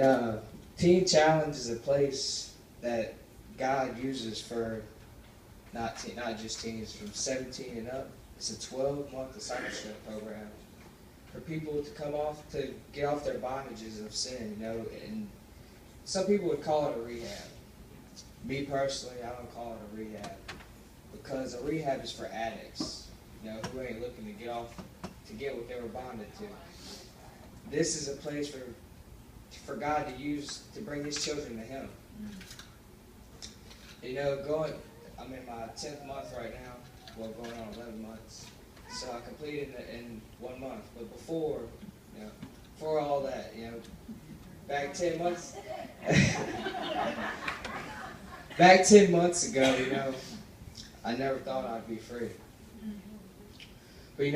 And Teen Challenge is a place that God uses for not just teens, from 17 and up. It's a 12-month discipleship program for people to get off their bondages of sin, and some people would call it a rehab. Me personally, I don't call it a rehab, because a rehab is for addicts, who ain't looking to get what they were bonded to. This is a place for God to use to bring His children to Him. I'm in my 10th month right now, well, going on 11 months. So I completed it in 1 month. But before all that, back 10 months, back 10 months ago, I never thought I'd be free. But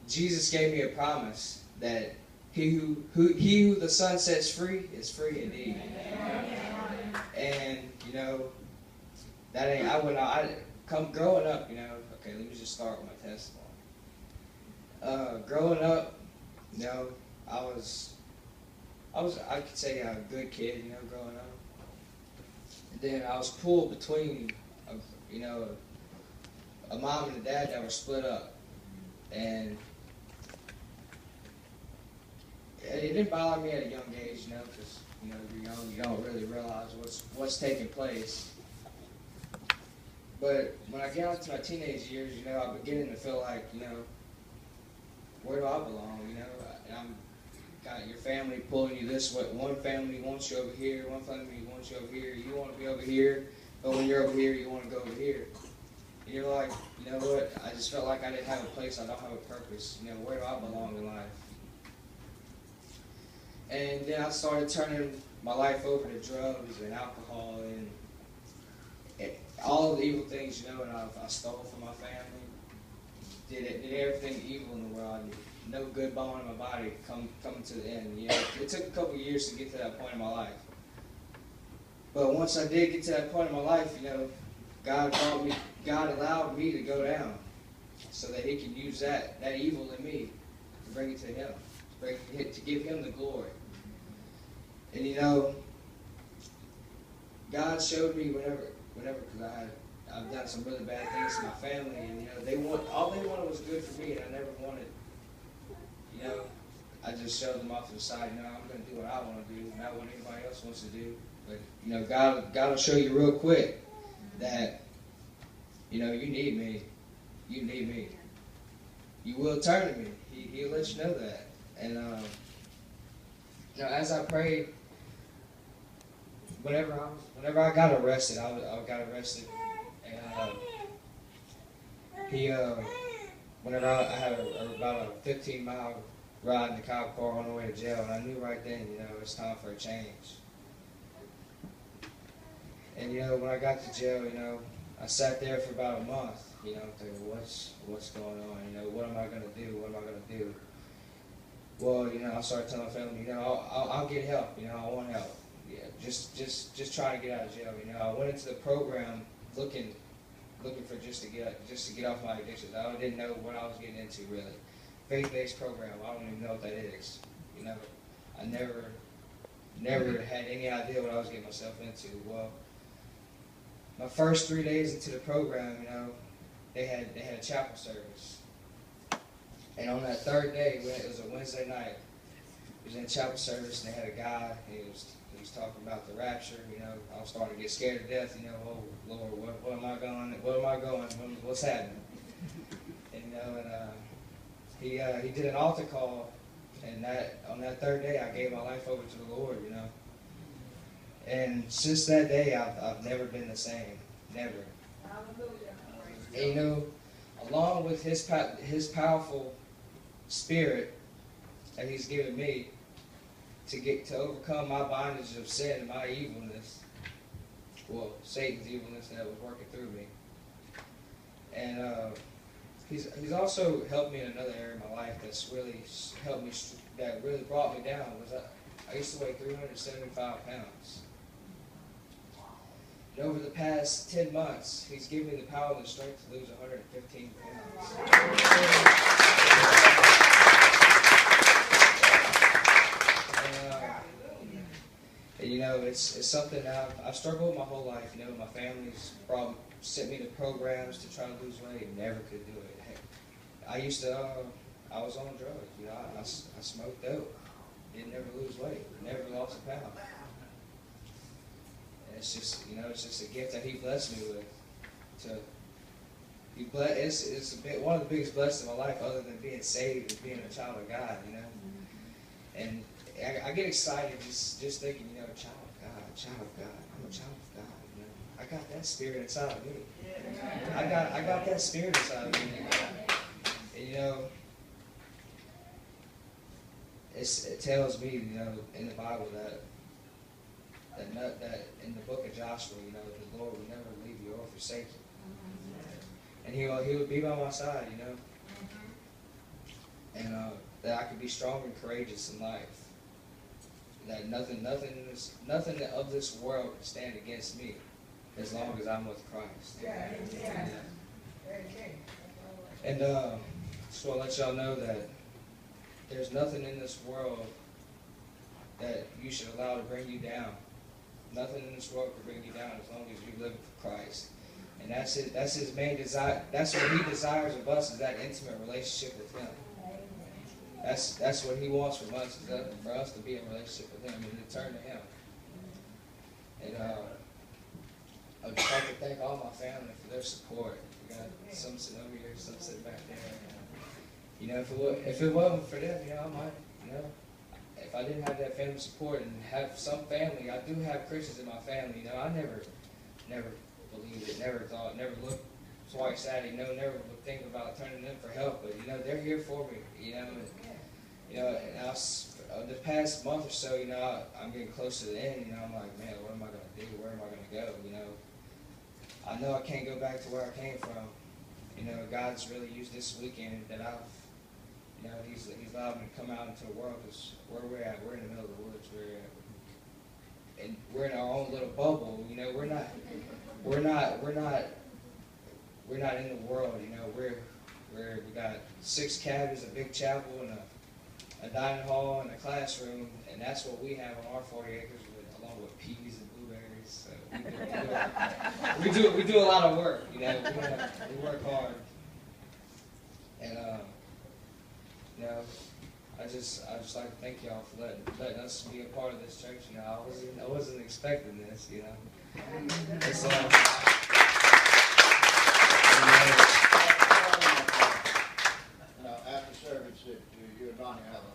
Jesus gave me a promise that he who the Son sets free is free indeed. And that ain't growing up. Okay, let me just start with my testimony. Growing up, I could say a good kid, growing up. And then I was pulled between, a mom and a dad that were split up, and it didn't bother me at a young age, because you're young, you don't really realize what's taking place. But when I get into my teenage years, I'm beginning to feel like, where do I belong? And got your family pulling you this way. One family wants you over here. One family wants you over here. You want to be over here, but when you're over here, you want to go over here. And you're like, you know what? I just felt like I didn't have a place. I don't have a purpose. Where do I belong in life? And then I started turning my life over to drugs and alcohol and all of the evil things, and I stole from my family, did everything evil in the world. No good bone in my body coming to the end. It took a couple years to get to that point in my life. But once I did get to that point in my life, God allowed me to go down so that He can use that evil in me to bring it to Him, to give Him the glory. And God showed me whenever, because I've done some really bad things to my family, and all they wanted was good for me, and I never wanted. I just showed them off to the side. I'm going to do what I want to do, not what anybody else wants to do. But God will show you real quick that you need me. You need me. You will turn to me. He'll let you know that. And as I prayed, whenever I got arrested, I got arrested, and whenever I had about a 15-mile ride in the cop car on the way to jail, and I knew right then, it's time for a change. And when I got to jail, I sat there for about a month, thinking, what's going on? What am I gonna do? What am I gonna do? Well, I started telling my family, I'll get help. I want help. Yeah, just trying to get out of jail. I went into the program looking for just to get off my addictions. I didn't know what I was getting into really. Faith-based program. I don't even know what that is. I never had any idea what I was getting myself into. Well, my first 3 days into the program, they had a chapel service, and on that third day, it was a Wednesday night. It was in chapel service, and they had a guy. He was talking about the rapture. I was starting to get scared to death. Oh Lord, what am I going? What's happening? He did an altar call, and on that third day, I gave my life over to the Lord. And since that day, I've never been the same. Never. And along with His powerful Spirit that He's given me to overcome my bondage of sin and my evilness, well, Satan's evilness that was working through me. And He's also helped me in another area of my life that's really helped me, that really brought me down. I used to weigh 375 pounds. And over the past 10 months, He's given me the power and the strength to lose 115 pounds. you know, it's something that I've struggled with my whole life. You know, my family's sent me to programs to try to lose weight. Never could do it. Heck, I used to, I was on drugs. You know, I smoked dope. Didn't never lose weight. Never lost a pound. And it's just, you know, it's just a gift that He blessed me with. It's one of the biggest blessings of my life, other than being saved and being a child of God. You know, and I get excited just thinking, you know, child of God. I'm a child of God. You know, I got that spirit inside of me. I got that spirit inside of me. And, you know, it tells me, you know, in the Bible that in the book of Joshua, you know, the Lord will never leave you or forsake you. And He would be by my side, you know. And that I could be strong and courageous in life. That nothing of this world can stand against me as long as I'm with Christ. Yeah. And just want to let y'all know that there's nothing in this world that you should allow to bring you down. Nothing in this world can bring you down as long as you live for Christ. And that's His main desire. That's what He desires of us, is that intimate relationship with Him. That's what He wants from us, is for us to be in a relationship with Him and to turn to Him. And I'd just like to thank all my family for their support. We got some sitting over here, some sitting back there. You know, if it wasn't for them, you know, I might, you know, if I didn't have that family support and have some family, I do have Christians in my family. You know, I never believed it, never thought, never looked twice at it. You know, never would think about turning to them for help. But you know, they're here for me. You know, and the past month or so, you know, I'm getting close to the end. You know, I'm like, man, what am I going to do? Where am I going to go? You know, I know I can't go back to where I came from. You know, God's really used this weekend that you know, He's allowed me to come out into the world, because where we're at, we're in the middle of the woods. We're in our own little bubble. You know, we're not in the world. You know, we got 6 cabins, a big chapel, and a dining hall, and a classroom, and that's what we have on our 40 acres, along with peas and blueberries. So we do a lot of work. You know, we work hard, and you know, I just like to thank y'all for letting us be a part of this church. You know, I wasn't expecting this. You know, it's after service, you and Ronnie have a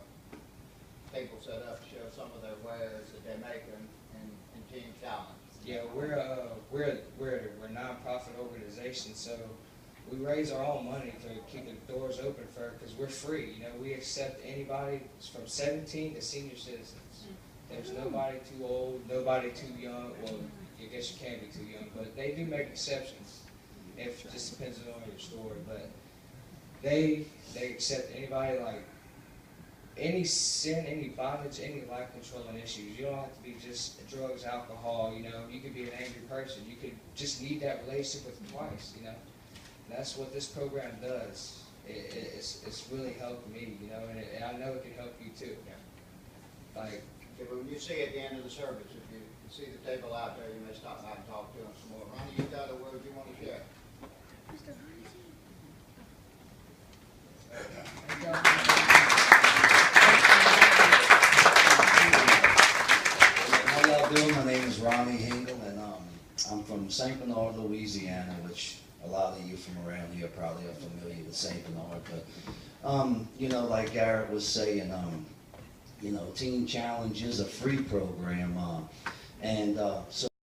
table set up to show some of their wares that they make in Team Challenge. Yeah, we're a nonprofit organization, so we raise our own money to keep the doors open because we're free. You know, we accept anybody from 17 to senior citizens. There's nobody too old, nobody too young. Well, I guess you can't be too young, but they do make exceptions. It just depends on your story, but they accept anybody, like any sin, any bondage, any life controlling issues. You don't have to be just drugs, alcohol. You know, you could be an angry person. You could just need that relationship with Christ. You know. That's what this program does. It's really helped me, you know, and I know it can help you too. Like, okay, when you see at the end of the service, if you see the table out there, you may stop by and talk to them some more. Ronnie, you got a word you want to share? How y'all doing? My name is Ronnie Hingle, and I'm from St. Bernard, Louisiana, which a lot of you from around here probably are familiar with St. Bernard, but you know, like Garrett was saying, you know, Teen Challenge is a free program, and so